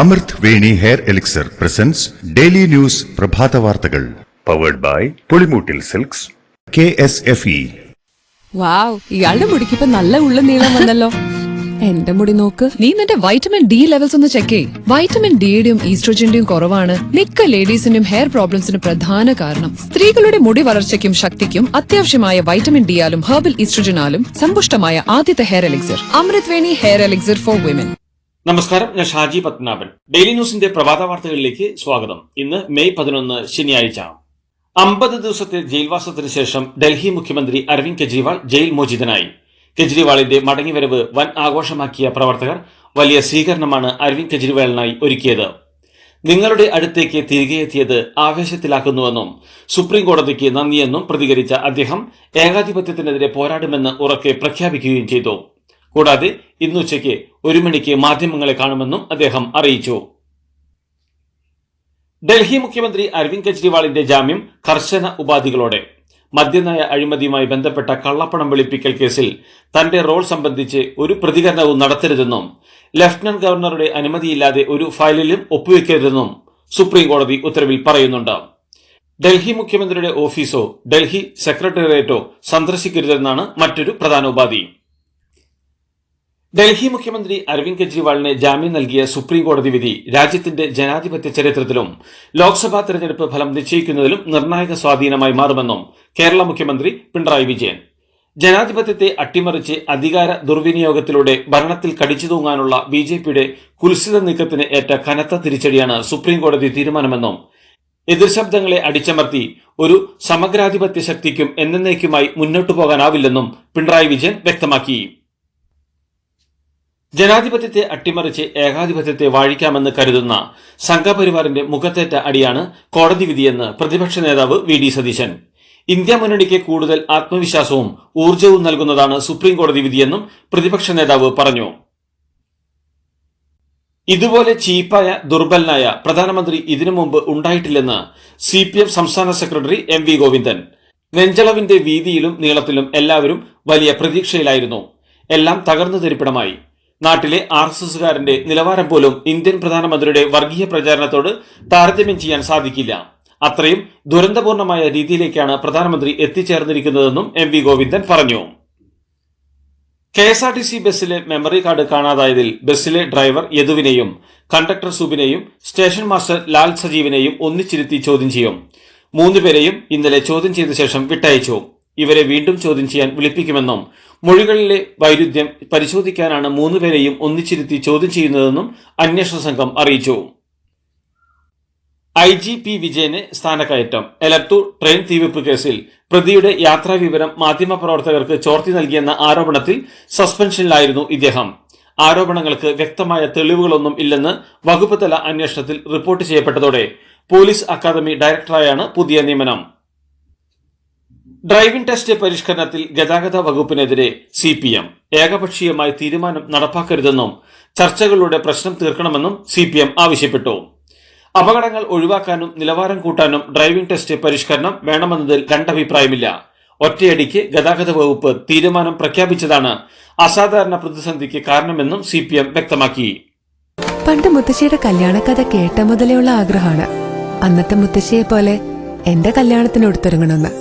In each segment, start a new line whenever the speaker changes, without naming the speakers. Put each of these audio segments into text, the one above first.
അമൃത് Veni hair elixir presents daily news പ്രഭാത വാർത്തകൾ powered by Pulimoottil silks KSFE.
Wow, ഇയാളുടെ മുടിക്കിപ്പോ നല്ല ഉള്ള നീളം വന്നല്ലോ. എന്റെ മുടി നോക്ക്.
നീ നിന്റെ വൈറ്റമിൻ ഡി ലെവൽസ് ഒന്ന് ചെക്ക് ചെയ്യ്. വൈറ്റമിൻ ഡിയുടെയും ഈസ്ട്രോജന്റെയും കുറവാണ് മിക്ക ലേഡീസിന്റെയും ഹെയർ പ്രോബ്ലംസിന് പ്രധാന കാരണം. സ്ത്രീകളുടെ മുടി വളർച്ചയ്ക്കും ശക്തിക്കും അത്യാവശ്യമായ വൈറ്റമിൻ ഡിയാലും ഹെർബൽ ഈസ്ട്രോജനാലും സമ്പുഷ്ടമായ ആദ്യത്തെ hair elixir Amrit Veni hair elixir for women.
നമസ്കാരം, ഞാൻ ഷാജി പത്മനാഭൻ. ഡെയിലി ന്യൂസിന്റെ പ്രഭാത വാർത്തകളിലേക്ക് സ്വാഗതം. ഇന്ന് മെയ് 11 ശനിയാഴ്ച. 50 ദിവസത്തെ ജയിൽവാസത്തിന് ശേഷം ഡൽഹി മുഖ്യമന്ത്രി അരവിന്ദ് കെജ്രിവാൾ ജയിൽ മോചിതനായി. കെജ്രിവാളിന്റെ മടങ്ങിവരവ് വൻ ആഘോഷമാക്കിയ പ്രവർത്തകർ വലിയ സ്വീകരണമാണ് അരവിന്ദ് കെജ്രിവാളിനായി ഒരുക്കിയത്. നിങ്ങളുടെ അടുത്തേക്ക് തിരികെ എത്തിയത് ആവേശത്തിലാക്കുന്നുവെന്നും സുപ്രീം കോടതിക്ക് നന്ദിയെന്നും പ്രതികരിച്ച അദ്ദേഹം ഏകാധിപത്യത്തിനെതിരെ പോരാടുമെന്ന് ഉറക്കെ പ്രഖ്യാപിക്കുകയും ചെയ്തു. കൂടാതെ ഇന്നുച്ചയ്ക്ക് 1 മണിക്ക് മാധ്യമങ്ങളെ കാണുമെന്നും അദ്ദേഹം അറിയിച്ചു. ഡൽഹി മുഖ്യമന്ത്രി അരവിന്ദ് കെജ്രിവാളിന്റെ ജാമ്യം കർശന ഉപാധികളോടെ. മദ്യനയ അഴിമതിയുമായി ബന്ധപ്പെട്ട കള്ളപ്പണം വെളുപ്പിക്കൽ കേസിൽ തന്റെ റോൾ സംബന്ധിച്ച് ഒരു പ്രതികരണവും നടത്തരുതെന്നും ലഫ്റ്റനന്റ് ഗവർണറുടെ അനുമതിയില്ലാതെ ഒരു ഫയലിലും ഒപ്പുവെക്കരുതെന്നും സുപ്രീം കോടതി ഉത്തരവിൽ പറയുന്നുണ്ട്. ഡൽഹി മുഖ്യമന്ത്രിയുടെ ഓഫീസോ ഡൽഹി സെക്രട്ടേറിയറ്റോ സന്ദർശിക്കരുതെന്നാണ് മറ്റൊരു പ്രധാന ഉപാധി. ഡൽഹി മുഖ്യമന്ത്രി അരവിന്ദ് കെജ്രിവാളിന് ജാമ്യം നൽകിയ സുപ്രീം കോടതി വിധി രാജ്യത്തിന്റെ ജനാധിപത്യ ചരിത്രത്തിലും ലോക്സഭാ തെരഞ്ഞെടുപ്പ് ഫലം നിശ്ചയിക്കുന്നതിലും നിർണായക സ്വാധീനമായി മാറുമെന്നും കേരള മുഖ്യമന്ത്രി പിണറായി വിജയൻ. ജനാധിപത്യത്തെ അട്ടിമറിച്ച് അധികാര ദുർവിനിയോഗത്തിലൂടെ ഭരണത്തിൽ കടിച്ചു തൂങ്ങാനുള്ള BJPയുടെ കുൽസിത നീക്കത്തിന് ഏറ്റ കനത്ത തിരിച്ചടിയാണ് സുപ്രീം കോടതി തീരുമാനമെന്നും എതിർശബ്ദങ്ങളെ അടിച്ചമർത്തി ഒരു സമഗ്രാധിപത്യ ശക്തിക്കും എന്നേക്കുമായി മുന്നോട്ടു പോകാനാവില്ലെന്നും പിണറായി വിജയൻ വ്യക്തമാക്കി. ജനാധിപത്യത്തെ അട്ടിമറിച്ച് ഏകാധിപത്യത്തെ വാഴിക്കാമെന്ന് കരുതുന്ന സംഘപരിവാറിന്റെ മുഖത്തേറ്റ അടിയാണ് കോടതി വിധിയെന്ന് പ്രതിപക്ഷ നേതാവ് VD സതീശൻ. ഇന്ത്യ മുന്നണിക്ക് കൂടുതൽ ആത്മവിശ്വാസവും ഊർജവും നൽകുന്നതാണ് സുപ്രീം കോടതി വിധിയെന്നും പ്രതിപക്ഷ നേതാവ് പറഞ്ഞു. ഇതുപോലെ ചീപ്പായ ദുർബലനായ പ്രധാനമന്ത്രി ഇതിനു മുമ്പ് ഉണ്ടായിട്ടില്ലെന്ന് CPM സംസ്ഥാന സെക്രട്ടറി MV ഗോവിന്ദൻ. നെഞ്ചളവിന്റെ വീതിയിലും നീളത്തിലും എല്ലാവരും വലിയ പ്രതീക്ഷയിലായിരുന്നു. എല്ലാം തകർന്നു തരിപ്പിടമായി. നാട്ടിലെ RSSകാരന്റെ നിലവാരം പോലും ഇന്ത്യൻ പ്രധാനമന്ത്രിയുടെ വർഗീയ പ്രചാരണത്തോട് താരതമ്യം ചെയ്യാൻ സാധിക്കില്ല. അത്രയും ദുരന്തപൂർണമായ രീതിയിലേക്കാണ് പ്രധാനമന്ത്രി എത്തിച്ചേർന്നിരിക്കുന്നതെന്നും MV ഗോവിന്ദൻ പറഞ്ഞു. KSRTC ബസ്സിലെ മെമ്മറി കാർഡ് കാണാതായതിൽ ബസ്സിലെ ഡ്രൈവർ യദുവിനെയും കണ്ടക്ടർ സുബിനെയും സ്റ്റേഷൻ മാസ്റ്റർ ലാൽ സജീവിനെയും ഒന്നിച്ചിരുത്തി ചോദ്യം ചെയ്യും. 3 പേരെയും ഇന്നലെ ചോദ്യം ചെയ്ത ശേഷം വിട്ടയച്ചു. ഇവരെ വീണ്ടും ചോദ്യം ചെയ്യാൻ വിളിപ്പിക്കുമെന്നും മൊഴികളിലെ വൈരുദ്ധ്യം പരിശോധിക്കാനാണ് 3 പേരെയും ഒന്നിച്ചിരുത്തി ചോദ്യം ചെയ്യുന്നതെന്നും അന്വേഷണ സംഘം അറിയിച്ചു. IGP വിജയന് സ്ഥാനക്കയറ്റം. എലത്തൂർ ട്രെയിൻ തീവെപ്പ് കേസിൽ പ്രതിയുടെ യാത്രാവിവരം മാധ്യമപ്രവർത്തകർക്ക് ചോർത്തി നൽകിയെന്ന ആരോപണത്തിൽ സസ്പെൻഷനിലായിരുന്നു ഇദ്ദേഹം. ആരോപണങ്ങൾക്ക് വ്യക്തമായ തെളിവുകളൊന്നും ഇല്ലെന്ന് വകുപ്പ് തല അന്വേഷണത്തിൽ റിപ്പോർട്ട് ചെയ്യപ്പെട്ടതോടെ പോലീസ് അക്കാദമി ഡയറക്ടറായാണ് പുതിയ നിയമനം. ഡ്രൈവിംഗ് ടെസ്റ്റ് പരിഷ്കരണത്തിൽ ഗതാഗത വകുപ്പിനെതിരെ CPM ഏകപക്ഷീയമായി തീരുമാനം നടപ്പാക്കരുതെന്നും ചർച്ചകളിലൂടെ പ്രശ്നം തീർക്കണമെന്നും CPM ആവശ്യപ്പെട്ടു. അപകടങ്ങൾ ഒഴിവാക്കാനും നിലവാരം കൂട്ടാനും ഡ്രൈവിംഗ് ടെസ്റ്റ് പരിഷ്കരണം വേണമെന്നതിൽ രണ്ടഭിപ്രായമില്ല. ഒറ്റയടിക്ക് ഗതാഗത വകുപ്പ് തീരുമാനം പ്രഖ്യാപിച്ചതാണ് അസാധാരണ പ്രതിസന്ധിക്ക് കാരണമെന്നും CPM വ്യക്തമാക്കി.
പണ്ട് മുത്തശ്ശിയുടെ കല്യാണക്കഥ കേട്ട മുതലെയുള്ള ആഗ്രഹമാണ് അന്നത്തെ മുത്തശ്ശിയെ പോലെ എന്റെ കല്യാണത്തിന് എടുത്തൊരുങ്ങണമെന്ന്.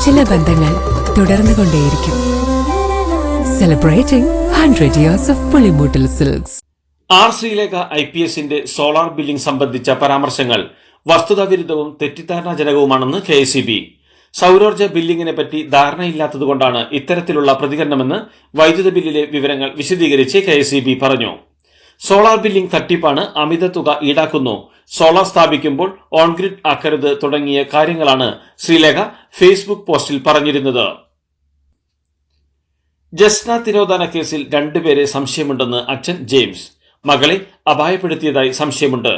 ചില ബന്ധങ്ങൾ തുടർന്നുകൊണ്ടേയിരിക്കും. Celebrating 100 years of Pulimoottil silks.
Sreelekha IPSന്റെ സോളാർ ബില്ലിംഗ് സംബന്ധിച്ച പരാമർശങ്ങൾ വസ്തുതാവിരുദ്ധവും തെറ്റിദ്ധാരണാജനകവുമാണെന്ന് KSEB. സൗരോർജ്ജ ബില്ലിംഗിനെ പറ്റി ധാരണയില്ലാത്തതുകൊണ്ടാണ് ഇത്തരത്തിലുള്ള പ്രതികരണമെന്ന് വൈദ്യുത ബില്ലിലെ വിവരങ്ങൾ വിശദീകരിച്ച് KSEB പറഞ്ഞു. സോളാർ ബില്ലിംഗ് തട്ടിപ്പാണ്, അമിത തുക ഈടാക്കുന്നു, സോളാർ സ്ഥാപിക്കുമ്പോൾ ഓൺഗ്രിഡ് ആക്കരുത് തുടങ്ങിയ കാര്യങ്ങളാണ് ശ്രീലേഖ ഫേസ്ബുക്ക് പോസ്റ്റിൽ പറഞ്ഞിരുന്നത്. ജസ്ന തിരോധാന കേസിൽ 2 പേരെ സംശയമുണ്ടെന്ന് അച്ഛൻ ജെയിംസ്. മകളെ അപായപ്പെടുത്തിയതായി സംശയമുണ്ട്.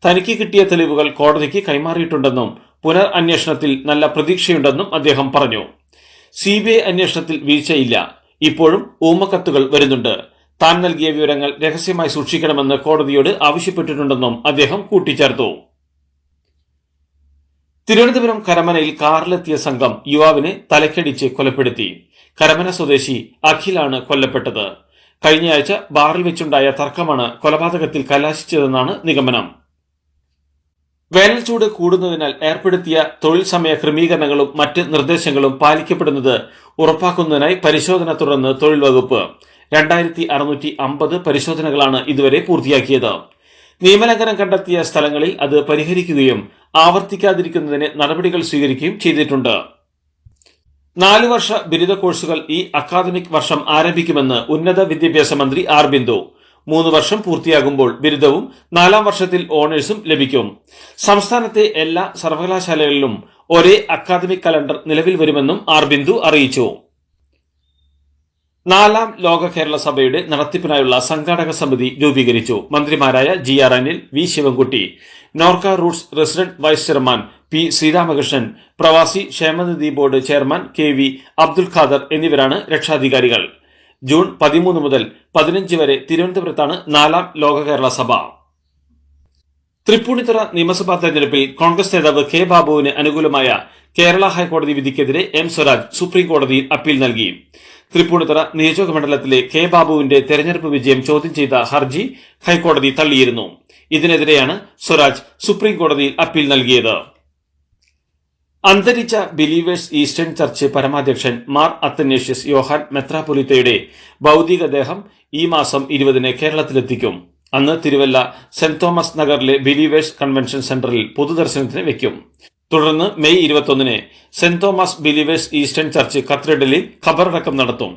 തനിക്ക് കിട്ടിയ തെളിവുകൾ കോടതിക്ക് കൈമാറിയിട്ടുണ്ടെന്നും പുനർ അന്വേഷണത്തിൽ നല്ല പ്രതീക്ഷയുണ്ടെന്നും അദ്ദേഹം പറഞ്ഞു. CBI അന്വേഷണത്തിൽ വീഴ്ചയില്ല. ഇപ്പോഴും ഊമക്കത്തുകൾ വരുന്നുണ്ട്. താൻ നൽകിയ വിവരങ്ങൾ രഹസ്യമായി സൂക്ഷിക്കണമെന്ന് കോടതിയോട് ആവശ്യപ്പെട്ടിട്ടുണ്ടെന്നും അദ്ദേഹം കൂട്ടിച്ചേർത്തു. തിരുവനന്തപുരം കരമനയിൽ കാറിലെത്തിയ സംഘം യുവാവിനെ തലക്കടിച്ച് കൊലപ്പെടുത്തി. കരമന സ്വദേശി അഖിലാണ് കൊല്ലപ്പെട്ടത്. കഴിഞ്ഞയാഴ്ച ബാറിൽ വെച്ചുണ്ടായ തർക്കമാണ് കൊലപാതകത്തിൽ കലാശിച്ചതെന്നാണ് നിഗമനം. വേനൽ ചൂട് കൂടുന്നതിനാൽ ഏർപ്പെടുത്തിയ തൊഴിൽ സമയ ക്രമീകരണങ്ങളും മറ്റ് നിർദ്ദേശങ്ങളും പാലിക്കപ്പെടുന്നത് ഉറപ്പാക്കുന്നതിനായി പരിശോധന തുടർന്ന് തൊഴിൽ വകുപ്പ് 2650 പരിശോധനകളാണ് ഇതുവരെ പൂർത്തിയാക്കിയത്. നിയമലംഘനം കണ്ടെത്തിയ സ്ഥലങ്ങളിൽ അത് പരിഹരിക്കുകയും ആവർത്തിക്കാതിരിക്കുന്നതിന് നടപടികൾ സ്വീകരിക്കുകയും ചെയ്തിട്ടുണ്ട്. 4 വർഷ ബിരുദ കോഴ്സുകൾ ഈ അക്കാദമിക് വർഷം ആരംഭിക്കുമെന്ന് ഉന്നത വിദ്യാഭ്യാസ മന്ത്രി ആർ ബിന്ദു. 3 വർഷം പൂർത്തിയാകുമ്പോൾ ബിരുദവും 4ാം വർഷത്തിൽ ഓണേഴ്സും ലഭിക്കും. സംസ്ഥാനത്തെ എല്ലാ സർവകലാശാലകളിലും ഒരേ അക്കാദമിക് കലണ്ടർ നിലവിൽ വരുമെന്നും ആർ ബിന്ദു അറിയിച്ചു. 4ാം ലോക കേരള സഭയുടെ നടത്തിപ്പിനായുള്ള സംഘാടക സമിതി രൂപീകരിച്ചു. മന്ത്രിമാരായ GR Anil, V Sivankutty, Norka roots resident vice chairman P Sreeramakrishnan, പ്രവാസി ക്ഷേമനിധി board chairman KV Abdul Khader എന്നിവരാണ് രക്ഷാധികാരികൾ. ജൂൺ 13 മുതൽ 15 വരെ തിരുവനന്തപുരത്താണ് 4ാം ലോക കേരള സഭ. തൃപ്പൂണിത്തുറ നിയമസഭാ തെരഞ്ഞെടുപ്പിൽ കോൺഗ്രസ് നേതാവ് കെ ബാബുവിന് അനുകൂലമായ കേരള ഹൈക്കോടതി വിധിക്കെതിരെ M സ്വരാജ് സുപ്രീം കോടതിയിൽ അപ്പീൽ നൽകി. തൃപ്പൂണിത്തുറ നിയോജക മണ്ഡലത്തിലെ കെ ബാബുവിന്റെ തെരഞ്ഞെടുപ്പ് വിജയം ചോദ്യം ചെയ്ത ഹർജി ഹൈക്കോടതി തള്ളിയിരുന്നു. ഇതിനെതിരെയാണ് സ്വരാജ് സുപ്രീം കോടതിയിൽ അപ്പീൽ നൽകിയത്. അന്തരിച്ച ബിലീവേഴ്സ് ഈസ്റ്റേൺ ചർച്ച് പരമാധ്യക്ഷൻ മാർ അത്തനേഷ്യസ് യോഹാൻ മെത്രാപ്പൊലീത്തയുടെ ഭൗതികദേഹം ഈ മാസം 20-ന് കേരളത്തിലെത്തിക്കും. അന്ന് തിരുവല്ല സെന്റ് തോമസ് നഗറിലെ ബിലീവേഴ്സ് കൺവെൻഷൻ സെന്ററിൽ പൊതുദർശനത്തിന് വയ്ക്കും. തുടർന്ന് മെയ് 21-ന് saint Thomas believers eastern church കത്തീഡ്രലിൽ ഖബറടക്കം നടത്തും.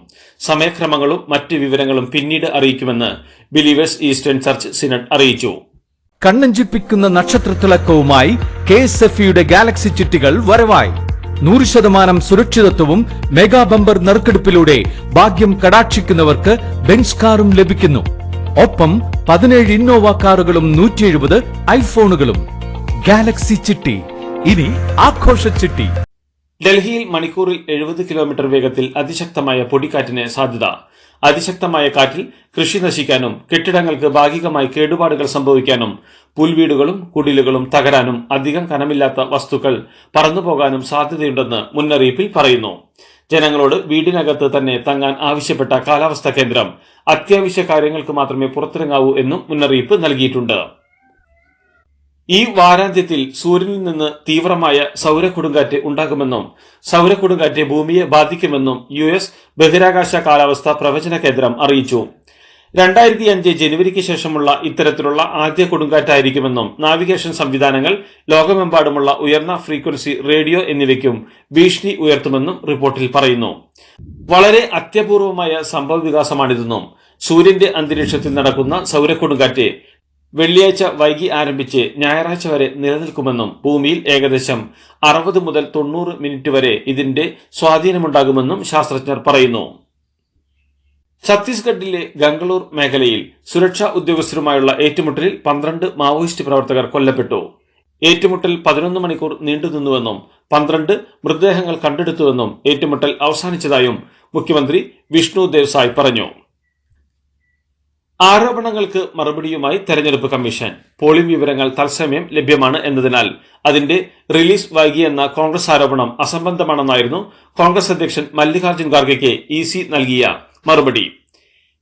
സമയക്രമങ്ങളും മറ്റ് വിവരങ്ങളും പിന്നീട് അറിയിക്കുമെന്ന് ബിലീവേഴ്സ് ഈസ്റ്റേൺ ചർച്ച് സിനഡ് അറിയിച്ചു.
കണ്ണഞ്ചിപ്പിക്കുന്ന നക്ഷത്രത്തിളക്കവുമായി KSFEയുടെ ഗാലക്സി ചിട്ടികൾ വരവായി. 100% സുരക്ഷിതത്വവും മെഗാ ബമ്പർ നറുക്കെടുപ്പിലൂടെ ഭാഗ്യം കടാക്ഷിക്കുന്നവർക്ക് ബെൻസ് കാറും ലഭിക്കുന്നു. ഒപ്പം 17 ഇന്നോവ കാറുകളും 170 ഐഫോണുകളും. ഗാലക്സി ചിട്ടി, ഇനി ആഘോഷ ചിട്ടി.
ഡൽഹിയിൽ മണിക്കൂറിൽ 70 കിലോമീറ്റർ വേഗത്തിൽ അതിശക്തമായ പൊടിക്കാറ്റിന് സാധ്യത. അതിശക്തമായ കാറ്റിൽ കൃഷി നശിക്കാനും കെട്ടിടങ്ങൾക്ക് ഭാഗികമായി കേടുപാടുകൾ സംഭവിക്കാനും പുൽവീടുകളും കുടിലുകളും തകരാനും അധികം കനമില്ലാത്ത വസ്തുക്കൾ പറന്നുപോകാനും സാധ്യതയുണ്ടെന്ന് മുന്നറിയിപ്പിൽ പറയുന്നു. ജനങ്ങളോട് വീടിനകത്ത് തന്നെ തങ്ങാൻ ആവശ്യപ്പെട്ട കാലാവസ്ഥാ കേന്ദ്രം അത്യാവശ്യ കാര്യങ്ങൾക്ക് മാത്രമേ പുറത്തിറങ്ങാവൂ എന്നും മുന്നറിയിപ്പ് നൽകിയിട്ടുണ്ട്. ഈ വാരാന്ത്യത്തിൽ സൂര്യനിൽ നിന്ന് തീവ്രമായ സൗരക്കൊടുങ്കാറ്റ് ഉണ്ടാകുമെന്നും സൗരക്കൊടുങ്കാറ്റ് ഭൂമിയെ ബാധിക്കുമെന്നും US ബഹിരാകാശ കാലാവസ്ഥാ പ്രവചന കേന്ദ്രം അറിയിച്ചു. 2005 ജനുവരിക്ക് ശേഷമുള്ള ഇത്തരത്തിലുള്ള ആദ്യ കൊടുങ്കാറ്റായിരിക്കുമെന്നും നാവിഗേഷൻ സംവിധാനങ്ങൾ ലോകമെമ്പാടുമുള്ള ഉയർന്ന ഫ്രീക്വൻസി റേഡിയോ എന്നിവയ്ക്കും ഭീഷണി ഉയർത്തുമെന്നും റിപ്പോർട്ടിൽ പറയുന്നു. വളരെ അത്യപൂർവമായ സംഭവവികാസമാണിതെന്നും സൂര്യന്റെ അന്തരീക്ഷത്തിൽ നടക്കുന്ന സൗരക്കൊടുങ്കാറ്റ് വെള്ളിയാഴ്ച വൈകി ആരംഭിച്ച് ഞായറാഴ്ച വരെ നിലനിൽക്കുമെന്നും ഭൂമിയിൽ ഏകദേശം 60 മുതൽ 90 മിനിറ്റ് വരെ ഇതിന്റെ സ്വാധീനമുണ്ടാകുമെന്നും ശാസ്ത്രജ്ഞർ പറയുന്നു. ഛത്തീസ്ഗഡിലെ ഗംഗളൂർ മേഖലയിൽ സുരക്ഷാ ഉദ്യോഗസ്ഥരുമായുള്ള ഏറ്റുമുട്ടലിൽ 12 മാവോയിസ്റ്റ് പ്രവർത്തകർ കൊല്ലപ്പെട്ടു. ഏറ്റുമുട്ടൽ 11 മണിക്കൂർ നീണ്ടുനിന്നുവെന്നും 12 മൃതദേഹങ്ങൾ കണ്ടെടുത്തുവെന്നും ഏറ്റുമുട്ടൽ അവസാനിച്ചതായും മുഖ്യമന്ത്രി വിഷ്ണു ദേവ്സായ് പറഞ്ഞു. ആരോപണങ്ങൾക്ക് മറുപടിയുമായി തെരഞ്ഞെടുപ്പ് കമ്മീഷൻ. പോളിംഗ് വിവരങ്ങൾ തത്സമയം ലഭ്യമാണ് എന്നതിനാൽ അതിന്റെ റിലീസ് വൈകിയെന്ന കോൺഗ്രസ് ആരോപണം അസംബന്ധമാണെന്നായിരുന്നു കോൺഗ്രസ് അധ്യക്ഷൻ മല്ലികാർജ്ജുൻ ഖാർഗെയ്ക്ക് EC നൽകിയ മറുപടി.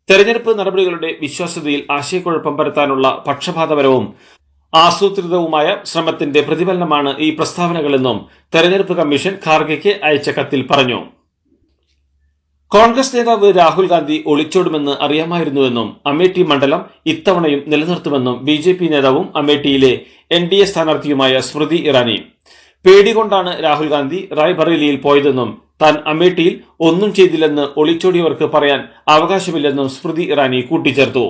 തെരഞ്ഞെടുപ്പ് നടപടികളുടെ വിശ്വാസ്യതയിൽ ആശയക്കുഴപ്പം പരത്താനുള്ള പക്ഷപാതപരവും ആസൂത്രിതവുമായ ശ്രമത്തിന്റെ പ്രതിഫലനമാണ് ഈ പ്രസ്താവനകളെന്നും തെരഞ്ഞെടുപ്പ് കമ്മീഷൻ ഖാർഗെയ്ക്ക് അയച്ച കത്തിൽ പറഞ്ഞു. കോൺഗ്രസ് നേതാവ് രാഹുൽ ഗാന്ധി ഒളിച്ചോടുമെന്ന് അറിയാമായിരുന്നുവെന്നും അമേഠി മണ്ഡലം ഇത്തവണയും നിലനിർത്തുമെന്നും BJP നേതാവും അമേഠിയിലെ NDA സ്ഥാനാർത്ഥിയുമായ സ്മൃതി ഇറാനി. പേടികൊണ്ടാണ് രാഹുൽ ഗാന്ധി റായ്ബറേലിയിൽ പോയതെന്നും താൻ അമേഠിയിൽ ഒന്നും ചെയ്തില്ലെന്ന് ഒളിച്ചോടിയവർക്ക് പറയാൻ അവകാശമില്ലെന്നും സ്മൃതി ഇറാനി കൂട്ടിച്ചേർത്തു.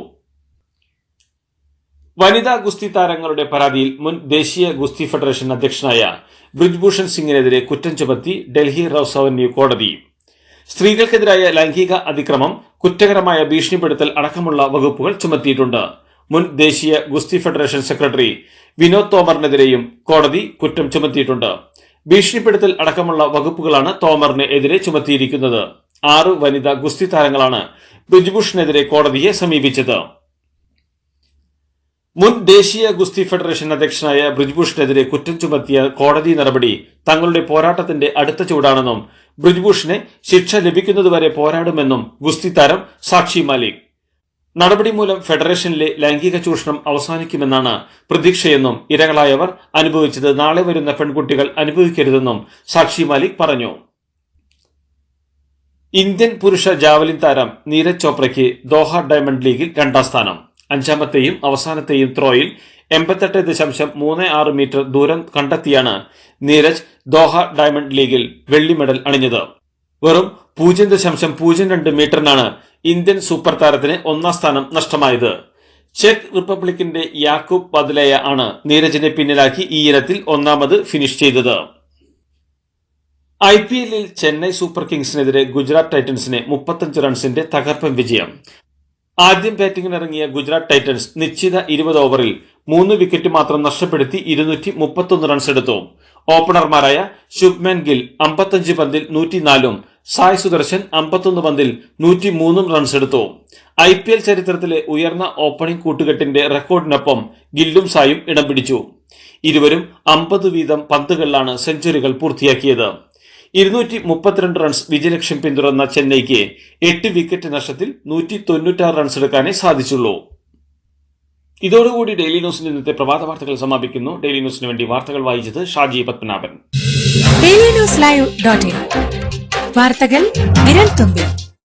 വനിതാ ഗുസ്തി താരങ്ങളുടെ പരാതിയിൽ മുൻ ദേശീയ ഗുസ്തി ഫെഡറേഷൻ അധ്യക്ഷനായ ബ്രിജ്ഭൂഷൺ സിംഗിനെതിരെ കുറ്റം ചുമത്തി ഡൽഹി റൌസ് അവന്യൂ കോടതി. സ്ത്രീകൾക്കെതിരായ ലൈംഗിക അതിക്രമം, കുറ്റകരമായ ഭീഷണിപ്പെടുത്തൽ അടക്കമുള്ള വകുപ്പുകൾ ചുമത്തിയിട്ടുണ്ട്. മുൻ ദേശീയ ഗുസ്തി ഫെഡറേഷൻ സെക്രട്ടറി വിനോദ് തോമറിനെതിരെയും കോടതി കുറ്റം ചുമത്തിയിട്ടുണ്ട്. ഭീഷണിപ്പെടുത്തൽ അടക്കമുള്ള വകുപ്പുകളാണ് തോമറിന് എതിരെ ചുമത്തിയിരിക്കുന്നത്. 6 വനിതാ ഗുസ്തി താരങ്ങളാണ് ബ്രിജ്ഭൂഷണെതിരെ കോടതിയെ സമീപിച്ചത്. മുൻ ദേശീയ ഗുസ്തി ഫെഡറേഷൻ അധ്യക്ഷനായ ബ്രിജ്ഭൂഷണെതിരെ കുറ്റം ചുമത്തിയ കോടതി നടപടി തങ്ങളുടെ പോരാട്ടത്തിന്റെ അടുത്ത ചൂടാണെന്നും ബ്രിജ്ഭൂഷനെ ശിക്ഷ ലഭിക്കുന്നതുവരെ പോരാടുമെന്നും ഗുസ്തി താരം സാക്ഷി മാലിക്. നടപടി മൂലം ഫെഡറേഷനിലെ ലൈംഗിക ചൂഷണം അവസാനിക്കുമെന്നാണ് പ്രതീക്ഷയെന്നും ഇരകളായവർ അനുഭവിച്ചത് നാളെ വരുന്ന പെൺകുട്ടികൾ അനുഭവിക്കരുതെന്നും സാക്ഷി മാലിക് പറഞ്ഞു. ഇന്ത്യൻ പുരുഷ ജാവലിൻ താരം നീരജ് ചോപ്രയ്ക്ക് ദോഹ ഡയമണ്ട് ലീഗിൽ 2ാം സ്ഥാനം. 5ാമത്തെയും അവസാനത്തെയും ത്രോയിൽ 88.36 മീറ്റർ ദൂരം കണ്ടെത്തിയാണ് നീരജ് ദോഹ ഡയമണ്ട് ലീഗിൽ വെള്ളി മെഡൽ അണിഞ്ഞത്. വെറും 0.02 മീറ്ററിനാണ് ഇന്ത്യൻ സൂപ്പർ താരത്തിന് 1ാം സ്ഥാനം നഷ്ടമായത്. ചെക്ക് റിപ്പബ്ലിക്കിന്റെ യാക്കൂബ് ബദ്ലയ ആണ് നീരജിനെ പിന്നിലാക്കി ഈ ഇനത്തിൽ 1ാമത് ഫിനിഷ് ചെയ്തത്. IPL-ൽ ചെന്നൈ സൂപ്പർ കിങ്സിനെതിരെ ഗുജറാത്ത് ടൈറ്റൻസിന് 35 റൺസിന്റെ തകർപ്പൻ വിജയം. ആദ്യം ബാറ്റിംഗിനിറങ്ങിയ ഗുജറാത്ത് ടൈറ്റൻസ് നിശ്ചിത 20 ഓവറിൽ 3 വിക്കറ്റ് മാത്രം നഷ്ടപ്പെടുത്തി 231 റൺസ് എടുത്തു. ഓപ്പണർമാരായ ശുഭ്മാൻ ഗിൽ 55 പന്തിൽ 104 സായ് സുദർശൻ 51 പന്തിൽ 103 റൺസ് എടുത്തു. IPL ചരിത്രത്തിലെ ഉയർന്ന ഓപ്പണിംഗ് കൂട്ടുകെട്ടിന്റെ റെക്കോർഡിനൊപ്പം ഗില്ലും സായും ഇടം പിടിച്ചു. ഇരുവരും 50 വീതം പന്തുകളിലാണ് സെഞ്ചുറികൾ പൂർത്തിയാക്കിയത്. 232 റൺസ് വിജയലക്ഷ്യം പിന്തുടർന്ന ചെന്നൈക്ക് 8 വിക്കറ്റ് നഷ്ടത്തിൽ 196 റൺസ് എടുക്കാനേ സാധിച്ചുള്ളൂ. ഇതോടുകൂടി ഡെയിലി ന്യൂസിന്റെ ഇന്നത്തെ പ്രഭാത വാർത്തകൾ സമാപിക്കുന്നു. ഡെയിലി ന്യൂസിന് വേണ്ടി വാർത്തകൾ വായിച്ചത് ഷാജി പത്മനാഭൻ.
DailyNewsLive.in വാർത്തകൾ വിരൽ തുമ്പിൽ.